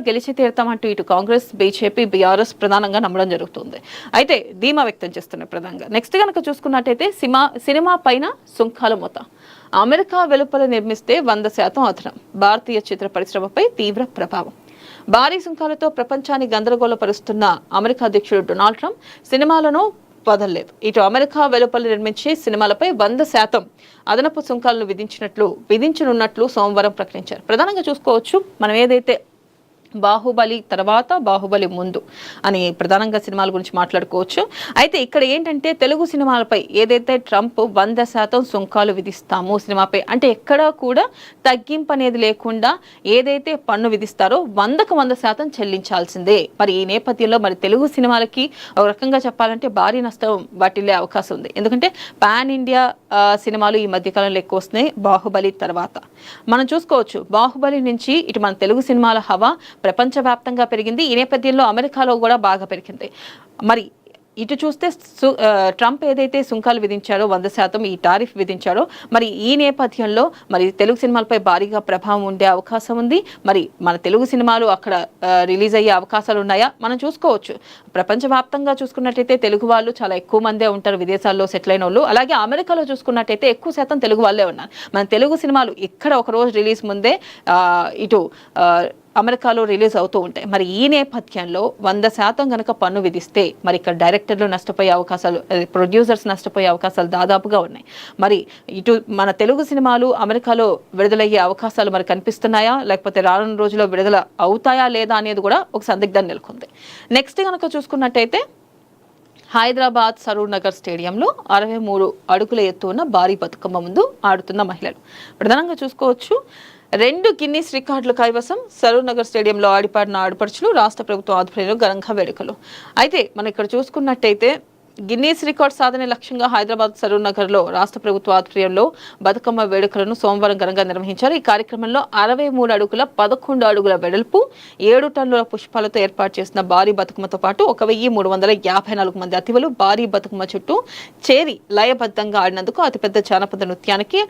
గెలిచి తీరుతామంటూ ఇటు Congress, BJP, BRS ప్రధానంగా నమ్మడం జరుగుతుంది. అయితే ధీమా వ్యక్తం చేస్తున్నాయి ప్రధానంగా. నెక్స్ట్ కనుక చూసుకున్నట్టయితే సినిమా పైన సుంకాల మొత్తం అమెరికా వెలుపల నిర్మిస్తే 100% అదనం. భారతీయ చిత్ర పరిశ్రమపై తీవ్ర ప్రభావం. భారీ సుంకాలతో ప్రపంచాన్ని గందరగోళపరుస్తున్న అమెరికా అధ్యక్షుడు డొనాల్డ్ ట్రంప్ సినిమాలను వదలలేదు. ఇటు అమెరికా వెలుపల నిర్మించే సినిమాలపై 100% అదనపు సుంకాలను విధించనున్నట్లు సోమవారం ప్రకటించారు. ప్రధానంగా చూసుకోవచ్చు, మనం ఏదైతే బాహుబలి తర్వాత బాహుబలి ముందు అని ప్రధానంగా సినిమాల గురించి మాట్లాడుకోవచ్చు. అయితే ఇక్కడ ఏంటంటే తెలుగు సినిమాలపై ఏదైతే ట్రంప్ 100% సుంకాలు విధిస్తాము సినిమాపై అంటే ఎక్కడా కూడా తగ్గింపు అనేది లేకుండా ఏదైతే పన్ను విధిస్తారో 100% చెల్లించాల్సిందే. మరి ఈ నేపథ్యంలో మరి తెలుగు సినిమాలకి ఒక రకంగా చెప్పాలంటే భారీ నష్టం వాటిల్లే అవకాశం ఉంది. ఎందుకంటే పాన్ ఇండియా సినిమాలు ఈ మధ్యకాలంలో ఎక్కువ వస్తున్నాయి బాహుబలి తర్వాత. మనం చూసుకోవచ్చు బాహుబలి నుంచి ఇటు మన తెలుగు సినిమాల హవా ప్రపంచవ్యాప్తంగా పెరిగింది. ఈ నేపథ్యంలో అమెరికాలో కూడా బాగా పెరిగింది. మరి ఇటు చూస్తే ట్రంప్ ఏదైతే సుంకాలు విధించారో 100% ఈ టారిఫ్ విధించారో మరి ఈ నేపథ్యంలో మరి తెలుగు సినిమాలపై భారీగా ప్రభావం ఉండే అవకాశం ఉంది. మరి మన తెలుగు సినిమాలు అక్కడ రిలీజ్ అయ్యే అవకాశాలు ఉన్నాయా మనం చూసుకోవచ్చు. ప్రపంచవ్యాప్తంగా చూసుకున్నట్టయితే తెలుగు వాళ్ళు చాలా ఎక్కువ మందే ఉంటారు విదేశాల్లో సెటిల్ అయిన వాళ్ళు. అలాగే అమెరికాలో చూసుకున్నట్టయితే ఎక్కువ శాతం తెలుగు వాళ్ళే ఉన్నారు. మన తెలుగు సినిమాలు ఇక్కడ ఒక రోజు రిలీజ్ ముందే ఇటు అమెరికాలో రిలీజ్ అవుతూ ఉంటాయి. మరి ఈ నేపథ్యంలో 100% కనుక పన్ను విధిస్తే మరి ఇక్కడ డైరెక్టర్లు నష్టపోయే అవకాశాలు, ప్రొడ్యూసర్స్ నష్టపోయే అవకాశాలు దాదాపుగా ఉన్నాయి. మరి ఇటు మన తెలుగు సినిమాలు అమెరికాలో విడుదలయ్యే అవకాశాలు మరి కనిపిస్తున్నాయా, లేకపోతే రానున్న రోజుల్లో విడుదల అవుతాయా లేదా అనేది కూడా ఒక సందిగ్ధం నెలకొంది. నెక్స్ట్ కనుక చూసుకున్నట్టయితే హైదరాబాద్ సరూర్ నగర్ స్టేడియంలో 63 అడుగుల ఎత్తు ఉన్న భారీ బతుకమ్మ ముందు ఆడుతున్న మహిళలు. ప్రధానంగా చూసుకోవచ్చు 2 గిన్నీస్ రికార్డుల కైవసం. సరూర్ నగర్ స్టేడియంలో ఆడిపాడిన ఆడపడుచులు రాష్ట్ర ప్రభుత్వం ఆధ్వర్యంలో ఘనంగా వేడుకలు. అయితే మనం ఇక్కడ చూసుకున్నట్టయితే గిన్నీస్ రికార్డ్ సాధనే లక్ష్యంగా హైదరాబాద్ సరూర్ నగర్లో రాష్ట్ర ప్రభుత్వ ఆధ్వర్యంలో బతుకమ్మ వేడుకలను సోమవారం ఘనంగా నిర్వహించారు. ఈ కార్యక్రమంలో 63 అడుగుల 11 అడుగుల వెడల్పు 7 టన్నుల పుష్పాలతో ఏర్పాటు చేసిన భారీ బతుకమ్మతో పాటు 1354 మంది అతిథులు భారీ బతుకమ్మ చుట్టూ చేరి లయబద్ధంగా ఆడినందుకు అతిపెద్ద జానపద నృత్యానికి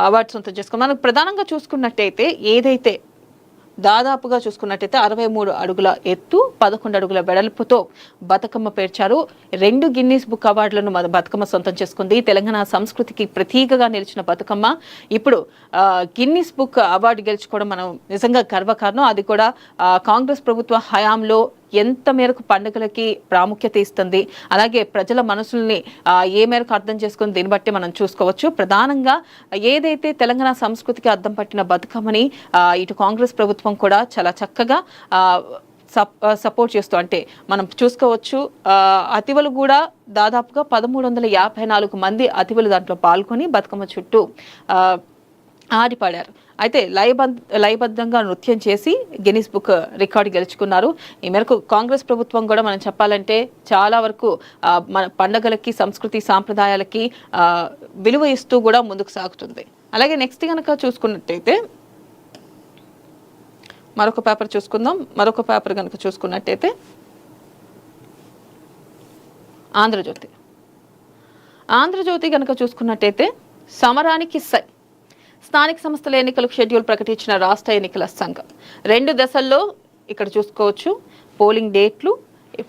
అవార్డు సొంతం చేసుకున్నాం. మనం ప్రధానంగా చూసుకున్నట్టయితే ఏదైతే దాదాపుగా చూసుకున్నట్టయితే 63 అడుగుల ఎత్తు 11 అడుగుల వెడల్పుతో బతుకమ్మ పేర్చారు. 2 గిన్నీస్ బుక్ అవార్డులను బతుకమ్మ సొంతం చేసుకుంది. తెలంగాణ సంస్కృతికి ప్రతీకగా నిలిచిన బతుకమ్మ ఇప్పుడు గిన్నీస్ బుక్ అవార్డు గెలుచుకోవడం మనం నిజంగా గర్వకారణం. అది కూడా కాంగ్రెస్ ప్రభుత్వ హయాంలో ఎంత మేరకు పండుగలకి ప్రాముఖ్యత ఇస్తుంది, అలాగే ప్రజల మనసుల్ని ఏ మేరకు అర్థం చేసుకుని దీన్ని బట్టి మనం చూసుకోవచ్చు. ప్రధానంగా ఏదైతే తెలంగాణ సంస్కృతికి అద్దం పట్టిన బతుకమ్మని ఇటు కాంగ్రెస్ ప్రభుత్వం కూడా చాలా చక్కగా సపోర్ట్ చేస్తూ అంటే మనం చూసుకోవచ్చు. అతిథులు కూడా దాదాపుగా 1354 మంది అతిథులు దాంట్లో పాల్గొని బతుకమ్మ చుట్టూ ఆడిపాడారు. అయితే లయబద్ధంగా నృత్యం చేసి గిన్నిస్ బుక్ రికార్డు గెలుచుకున్నారు. ఈ మేరకు కాంగ్రెస్ ప్రభుత్వం కూడా మనం చెప్పాలంటే చాలా వరకు మన పండుగలకి సంస్కృతి సాంప్రదాయాలకి విలువ ఇస్తూ కూడా ముందుకు సాగుతుంది. అలాగే నెక్స్ట్ కనుక చూసుకున్నట్టయితే మరొక పేపర్ చూసుకుందాం. మరొక పేపర్ కనుక చూసుకున్నట్టయితే ఆంధ్రజ్యోతి కనుక చూసుకున్నట్టయితే సమరానికి స్థానిక సంస్థల ఎన్నికలకు షెడ్యూల్ ప్రకటించిన రాష్ట్ర ఎన్నికల సంఘం 2 దశల్లో ఇక్కడ చూసుకోవచ్చు పోలింగ్ డేట్లు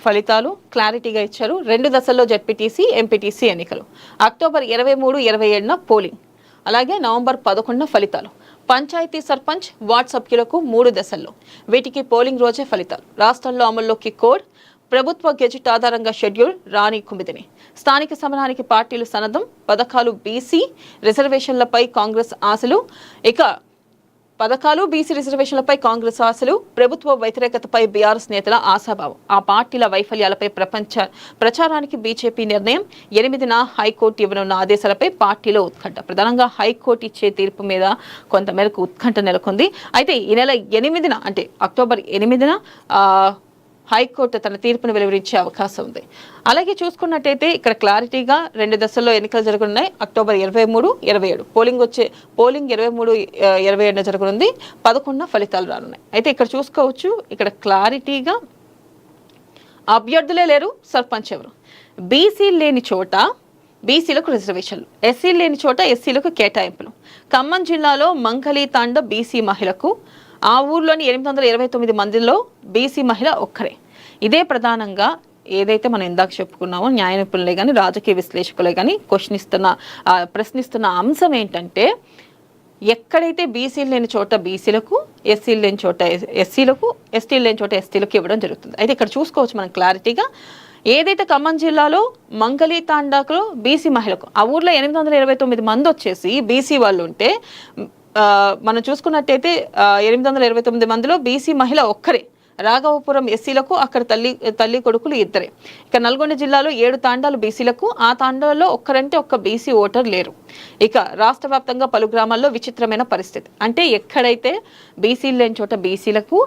ఫలితాలు క్లారిటీగా ఇచ్చారు. 2 దశల్లో జెడ్పీటీసీ ఎంపీటీసీ ఎన్నికలు అక్టోబర్ 23, 27న పోలింగ్, అలాగే నవంబర్ 11న ఫలితాలు. పంచాయతీ సర్పంచ్ వార్డ్ సభ్యులకు 3 దశల్లో, వీటికి పోలింగ్ రోజే ఫలితాలు. రాష్ట్రంలో అమల్లోకి కోడ్, ప్రభుత్వ గెజిట్ ఆధారంగా షెడ్యూల్ రాని కుమిదిని. స్థానిక సమరానికి పార్టీలు సన్నద్ధం, పథకాలు బీసీ రిజర్వేషన్లపై కాంగ్రెస్ ఆశలు. ఇక పథకాలు బీసీ రిజర్వేషన్లపై కాంగ్రెస్ ఆశలు, ప్రభుత్వ వ్యతిరేకతపై బీఆర్ఎస్ నేతల ఆశాభావం. ఆ పార్టీల వైఫల్యాలపై ప్రచారానికి బీజేపీ నిర్ణయం. 8న హైకోర్టు ఇవ్వనున్న ఆదేశాలపై పార్టీలో ఉత్కంఠ. ప్రధానంగా హైకోర్టు ఇచ్చే తీర్పు మీద కొంతమేరకు ఉత్కంఠ నెలకొంది. అయితే ఈ నెల 8న అంటే అక్టోబర్ 8న హైకోర్టు తన తీర్పును వెలువరించే అవకాశం ఉంది. అలాగే చూసుకున్నట్టయితే ఇక్కడ క్లారిటీగా 2 దశల్లో ఎన్నికలు జరగనున్నాయి. అక్టోబర్ 23, 27 పోలింగ్ 23, 27 జరగనుంది. 11న ఫలితాలు రానున్నాయి. అయితే ఇక్కడ చూసుకోవచ్చు ఇక్కడ క్లారిటీగా అభ్యర్థులే లేరు, సర్పంచ్ ఎవరు. బీసీ లేని చోట బీసీలకు రిజర్వేషన్లు, ఎస్సీలు లేని చోట ఎస్సీలకు కేటాయింపులు. ఖమ్మం జిల్లాలో మంగళీ తాండ బీసీ మహిళకు ఆ ఊర్లోని 829 మందిలో బీసీ మహిళ ఒక్కరే. ఇదే ప్రధానంగా ఏదైతే మనం ఇందాక చెప్పుకున్నామో న్యాయ నిపుణులే కానీ రాజకీయ విశ్లేషకులే కానీ ప్రశ్నిస్తున్న అంశం ఏంటంటే, ఎక్కడైతే బీసీలు లేని చోట బీసీలకు, ఎస్సీలు లేని చోట ఎస్సీలకు, ఎస్టీలు లేని చోట ఎస్టీలకు ఇవ్వడం జరుగుతుంది. అయితే ఇక్కడ చూసుకోవచ్చు మనం క్లారిటీగా, ఏదైతే ఖమ్మం జిల్లాలో మంగళి తాండాకులో బీసీ మహిళకు ఆ ఊర్లో 829 మంది వచ్చేసి బీసీ వాళ్ళు ఉంటే, మనం చూసుకున్నట్టయితే 829 మందిలో బీసీ మహిళ ఒక్కరే. రాఘవపురం ఎస్సీలకు అక్కడ తల్లి కొడుకులు ఇద్దరే. ఇక నల్గొండ జిల్లాలో 7 తాండాలు బీసీలకు, ఆ తాండాల్లో ఒక్కరంటే ఒక్క బీసీ ఓటర్ లేరు. ఇక రాష్ట్ర వ్యాప్తంగా పలు గ్రామాల్లో విచిత్రమైన పరిస్థితి. అంటే ఎక్కడైతే బీసీలు లేని చోట బీసీలకు,